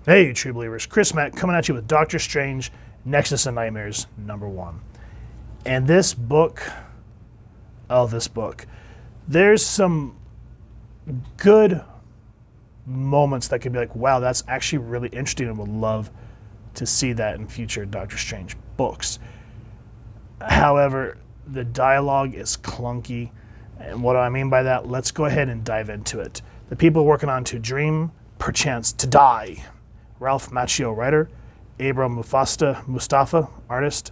Hey, true believers. Chris Mack coming at you with Doctor Strange, Nexus and Nightmares, #1. And this book, there's some good moments that could be like, wow, that's actually really interesting and would love to see that in future Doctor Strange books. However, the dialogue is clunky. And what do I mean by that? Let's go ahead and dive into it. The people working on To Dream, Perchance to Die. Ralph Macchio, writer. Abram Mustafa, artist.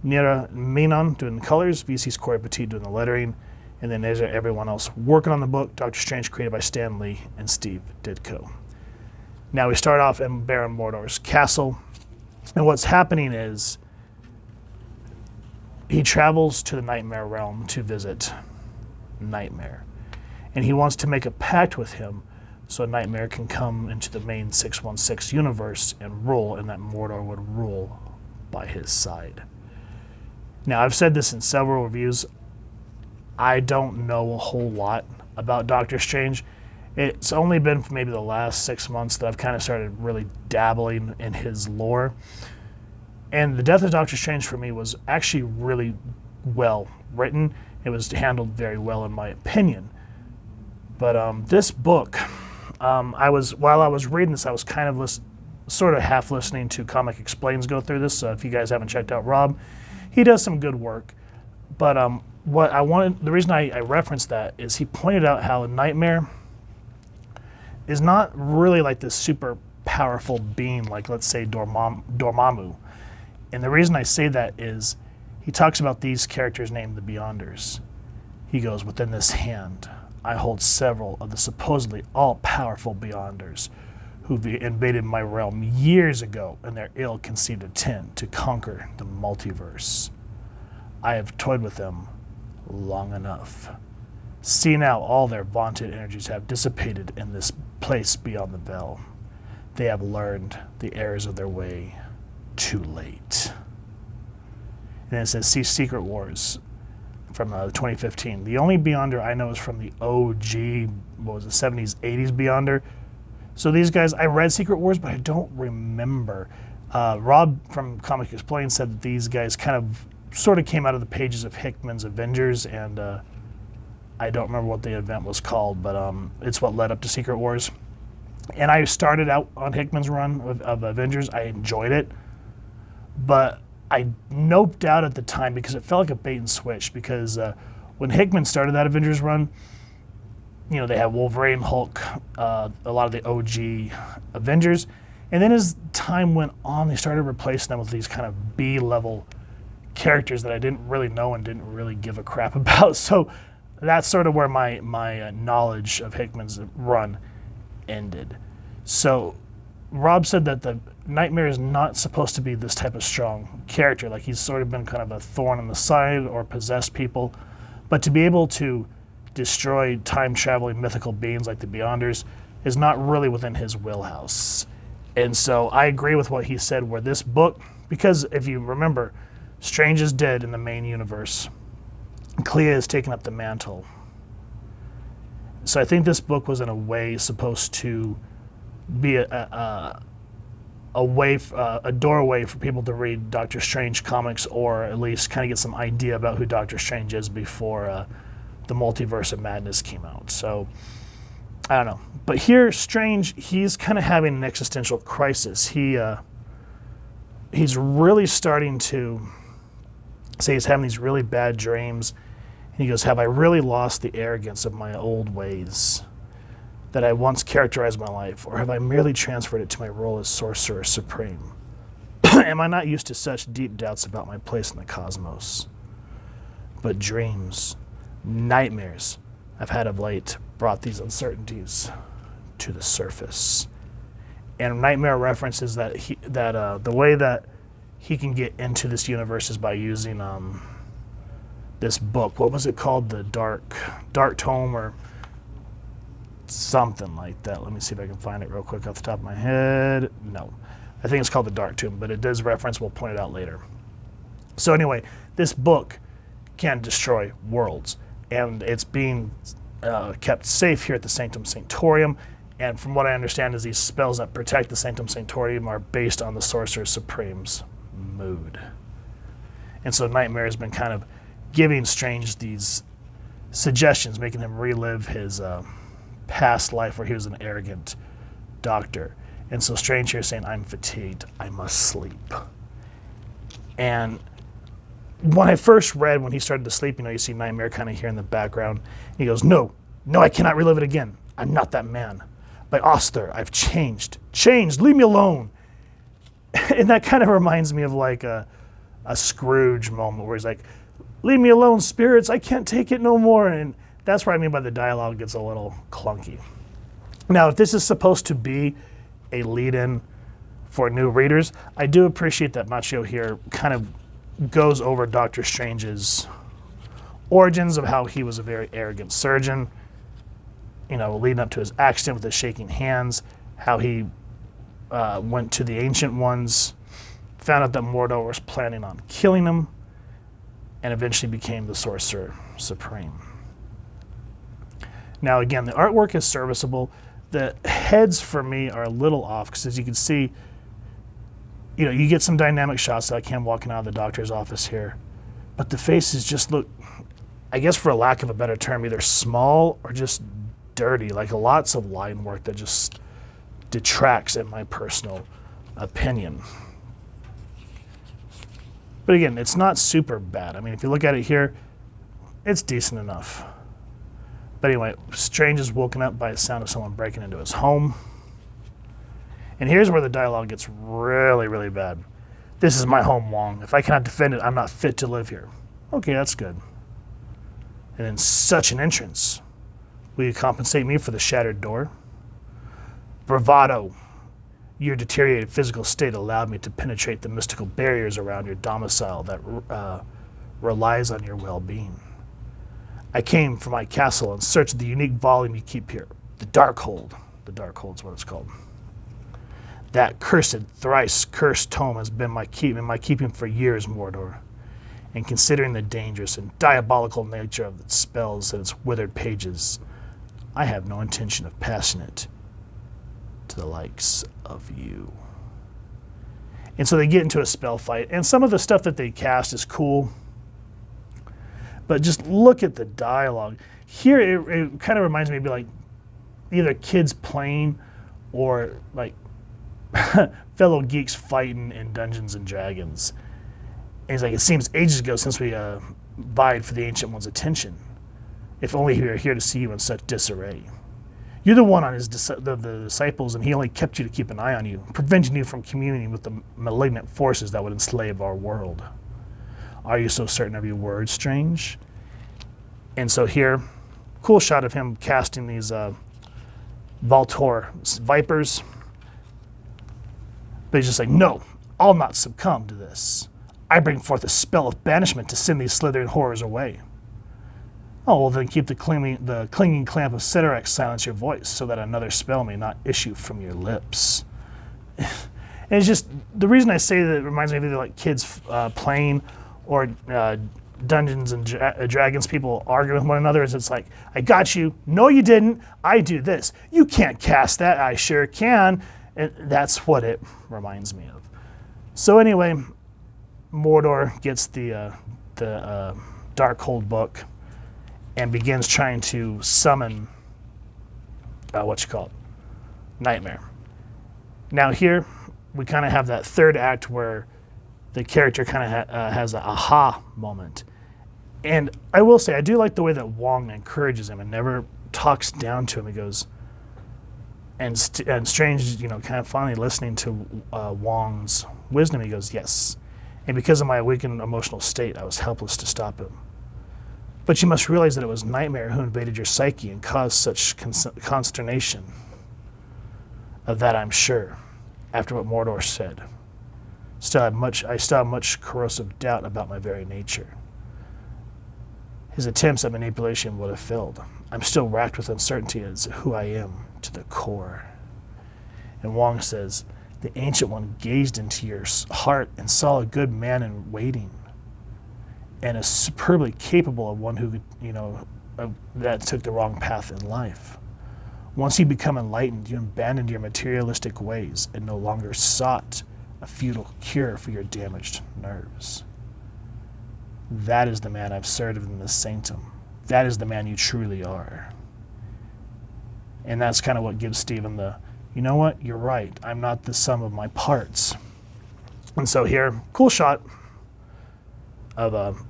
Nira Menon doing the colors. VC's Corey Petit doing the lettering. And then there's everyone else working on the book. Doctor Strange created by Stan Lee and Steve Ditko. Now we start off in Baron Mordor's castle. And what's happening is he travels to the Nightmare realm to visit Nightmare. And he wants to make a pact with him so Nightmare can come into the main 616 universe and rule, and that Mordo would rule by his side. Now, I've said this in several reviews. I don't know a whole lot about Doctor Strange. It's only been for maybe the last 6 months that I've kind of started really dabbling in his lore. And the death of Doctor Strange for me was actually really well written. It was handled very well in my opinion. But this book, while I was reading this, I was kind of sort of half listening to Comic Explains go through this. So if you guys haven't checked out Rob, he does some good work. But the reason I referenced that is he pointed out how Nightmare is not really like this super powerful being like, let's say, Dormammu. And the reason I say that is he talks about these characters named the Beyonders. He goes, within this hand, I hold several of the supposedly all-powerful Beyonders who invaded my realm years ago in their ill-conceived intent to conquer the multiverse. I have toyed with them long enough. See now, all their vaunted energies have dissipated in this place beyond the veil. They have learned the errors of their way too late. And then it says, see Secret Wars from 2015. The only Beyonder I know is from the OG, 70s, 80s Beyonder. So these guys, I read Secret Wars, but I don't remember. Rob from Comic Explained said that these guys kind of sort of came out of the pages of Hickman's Avengers, and I don't remember what the event was called, but it's what led up to Secret Wars. And I started out on Hickman's run of Avengers. I enjoyed it, but I noped out at the time because it felt like a bait and switch, because when Hickman started that Avengers run, you know, they had Wolverine, Hulk, a lot of the OG Avengers, and then as time went on, they started replacing them with these kind of B-level characters that I didn't really know and didn't really give a crap about. So that's sort of where my knowledge of Hickman's run ended. So Rob said that the Nightmare is not supposed to be this type of strong character. Like, he's sort of been kind of a thorn in the side or possessed people. But to be able to destroy time-traveling mythical beings like the Beyonders is not really within his wheelhouse. And so I agree with what he said, where this book, because if you remember, Strange is dead in the main universe. Clea has taken up the mantle. So I think this book was in a way supposed to be a doorway for people to read Doctor Strange comics, or at least kind of get some idea about who Doctor Strange is before the Multiverse of Madness came out. So I don't know. But here, Strange, he's kind of having an existential crisis. He's really starting to say he's having these really bad dreams. And he goes, have I really lost the arrogance of my old ways that I once characterized my life, or have I merely transferred it to my role as Sorcerer Supreme? Am I not used to such deep doubts about my place in the cosmos? But dreams, nightmares I've had of late brought these uncertainties to the surface. And Nightmare references that the way that he can get into this universe is by using this book. What was it called? The Dark Tome or something like that. Let me see if I can find it real quick off the top of my head. No, I think it's called the Dark Tome, but it does reference, we'll point it out later. So anyway, this book can destroy worlds, and it's being kept safe here at the Sanctum Sanctorium. And from what I understand is these spells that protect the Sanctum Sanctorium are based on the Sorcerer Supreme's mood. And so Nightmare has been kind of giving Strange these suggestions, making him relive his past life where he was an arrogant doctor. And so Strange here is saying, I'm fatigued, I must sleep. And when I first read, when he started to sleep, you see Nightmare kind of here in the background. He goes, no, I cannot relive it again. I'm not that man. By Oster, I've changed, leave me alone. And that kind of reminds me of like a Scrooge moment where he's like, leave me alone, spirits, I can't take it no more. And that's what I mean by the dialogue gets a little clunky. Now, if this is supposed to be a lead-in for new readers, I do appreciate that Machio here kind of goes over Doctor Strange's origins of how he was a very arrogant surgeon, leading up to his accident with his shaking hands, how he went to the Ancient Ones, found out that Mordo was planning on killing him, and eventually became the Sorcerer Supreme. Now again, the artwork is serviceable. The heads for me are a little off because as you can see, you get some dynamic shots like him walking out of the doctor's office here, but the faces just look, I guess for a lack of a better term, either small or just dirty, like lots of line work that just detracts in my personal opinion. But again, it's not super bad. I mean, if you look at it here, it's decent enough. But anyway, Strange is woken up by the sound of someone breaking into his home. And here's where the dialogue gets really, really bad. This is my home, Wong. If I cannot defend it, I'm not fit to live here. Okay, that's good. And in such an entrance, will you compensate me for the shattered door? Bravado. Your deteriorated physical state allowed me to penetrate the mystical barriers around your domicile that relies on your well-being. I came from my castle in search of the unique volume you keep here, the Darkhold. The Darkhold's what it's called. That cursed, thrice cursed tome has been in my keeping for years, Mordor. And considering the dangerous and diabolical nature of its spells and its withered pages, I have no intention of passing it to the likes of you. And so they get into a spell fight, and some of the stuff that they cast is cool, but just look at the dialogue. Here it kind of reminds me of like either kids playing or like fellow geeks fighting in Dungeons and Dragons. And he's like, it seems ages ago since we vied for the Ancient One's attention. If only we were here to see you in such disarray. You're the one on the disciples, and he only kept you to keep an eye on you, preventing you from communing with the malignant forces that would enslave our world. Are you so certain of your words, Strange? And so here, cool shot of him casting these Voltor vipers. But he's just like, no, I'll not succumb to this. I bring forth a spell of banishment to send these slithering horrors away. Oh, well then keep the clinging clamp of Cedorak silence your voice so that another spell may not issue from your lips. And it's just, the reason I say that it reminds me of either like kids playing or Dungeons and Dragons people arguing with one another is it's like, I got you, no you didn't, I do this. You can't cast that, I sure can. And that's what it reminds me of. So anyway, Mordor gets the Darkhold book and begins trying to summon, Nightmare. Now here, we kind of have that third act where the character kind of has a aha moment. And I will say, I do like the way that Wong encourages him and never talks down to him. He goes, and Strange, kind of finally listening to Wong's wisdom, he goes, yes. And because of my weakened emotional state, I was helpless to stop him. But you must realize that it was Nightmare who invaded your psyche and caused such consternation. Of that I'm sure, after what Mordor said. I still have much corrosive doubt about my very nature. His attempts at manipulation would have failed. I'm still racked with uncertainty as to who I am to the core. And Wong says, the Ancient One gazed into your heart and saw a good man in waiting, and is superbly capable of one who, that took the wrong path in life. Once you become enlightened, you abandoned your materialistic ways and no longer sought a futile cure for your damaged nerves. That is the man I've served in the sanctum. That is the man you truly are. And that's kind of what gives Stephen the, you know what, you're right, I'm not the sum of my parts. And so here, cool shot of,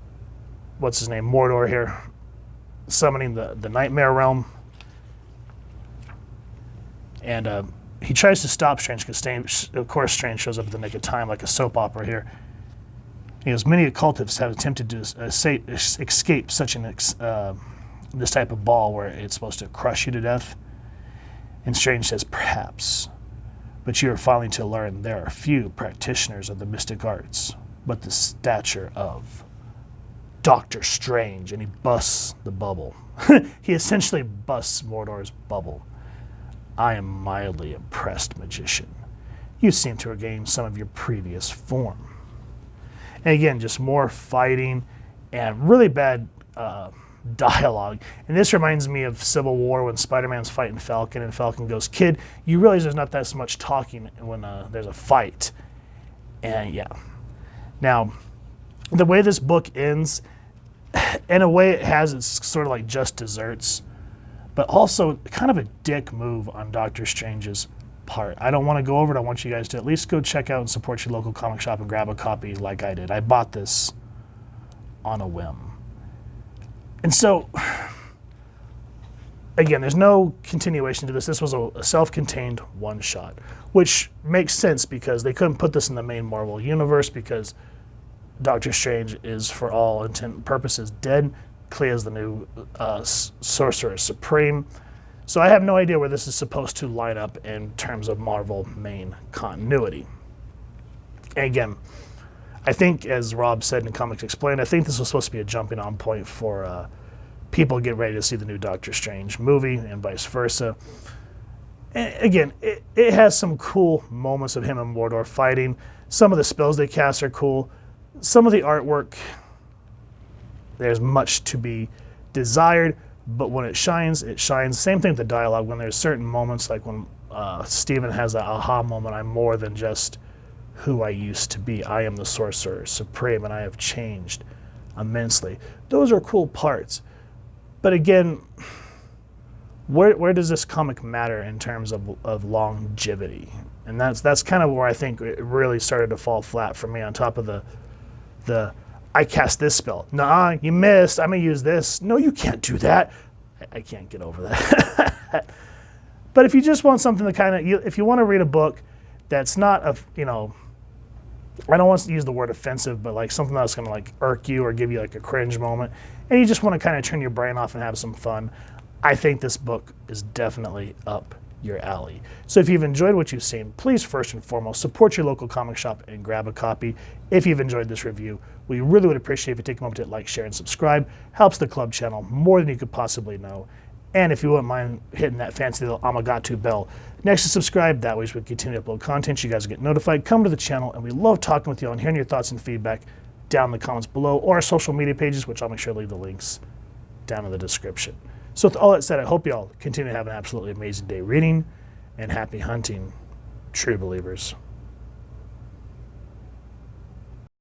what's his name, Mordo here, summoning the Nightmare Realm. And he tries to stop Strange, because of course Strange shows up at the nick of time like a soap opera here. He goes, many occultists have attempted to escape such this type of ball where it's supposed to crush you to death. And Strange says, perhaps. But you are finally to learn there are few practitioners of the mystic arts, but the stature of Dr. Strange. And he busts the bubble. He essentially busts Mordor's bubble. I am mildly impressed, magician. You seem to regain some of your previous form. And again, just more fighting and really bad dialogue. And this reminds me of Civil War when Spider-Man's fighting Falcon and Falcon goes, kid, you realize there's not that much talking when there's a fight. And yeah. Now, the way this book ends, in a way it has it's sort of like just desserts, but also kind of a dick move on Doctor Strange's part. I don't want to go over it. I want you guys to at least go check out and support your local comic shop and grab a copy like I did. I bought this on a whim. And so, again, there's no continuation to this. This was a self-contained one-shot, which makes sense because they couldn't put this in the main Marvel universe because Doctor Strange is, for all intent and purposes, dead. Clea's the new Sorcerer Supreme. So I have no idea where this is supposed to line up in terms of Marvel main continuity. And again, I think, as Rob said in Comics Explained, I think this was supposed to be a jumping on point for people getting ready to see the new Doctor Strange movie and vice versa. And again, it has some cool moments of him and Mordor fighting. Some of the spells they cast are cool. Some of the artwork, there's much to be desired, but when it shines, it shines. Same thing with the dialogue. When there's certain moments, like when Stephen has that aha moment, I'm more than just who I used to be. I am the Sorcerer Supreme, and I have changed immensely. Those are cool parts. But again, where does this comic matter in terms of longevity? And that's kind of where I think it really started to fall flat for me, on top of the I cast this spell. Nah, you missed. I'm going to use this. No, you can't do that. I can't get over that. But if you just want something to kind of, if you want to read a book that's not, I don't want to use the word offensive, but like something that's going to like irk you or give you like a cringe moment, and you just want to kind of turn your brain off and have some fun, I think this book is definitely up your alley. So if you've enjoyed what you've seen, please first and foremost support your local comic shop and grab a copy. If you've enjoyed this review, we really would appreciate if you take a moment to like, share, and subscribe. Helps the club channel more than you could possibly know. And if you wouldn't mind hitting that fancy little Amagatu bell next to subscribe, that way we continue to upload content, you guys get notified. Come to the channel, and we love talking with you and hearing your thoughts and feedback down in the comments below, or our social media pages, which I'll make sure to leave the links down in the description. So with all that said, I hope you all continue to have an absolutely amazing day reading, and happy hunting, true believers.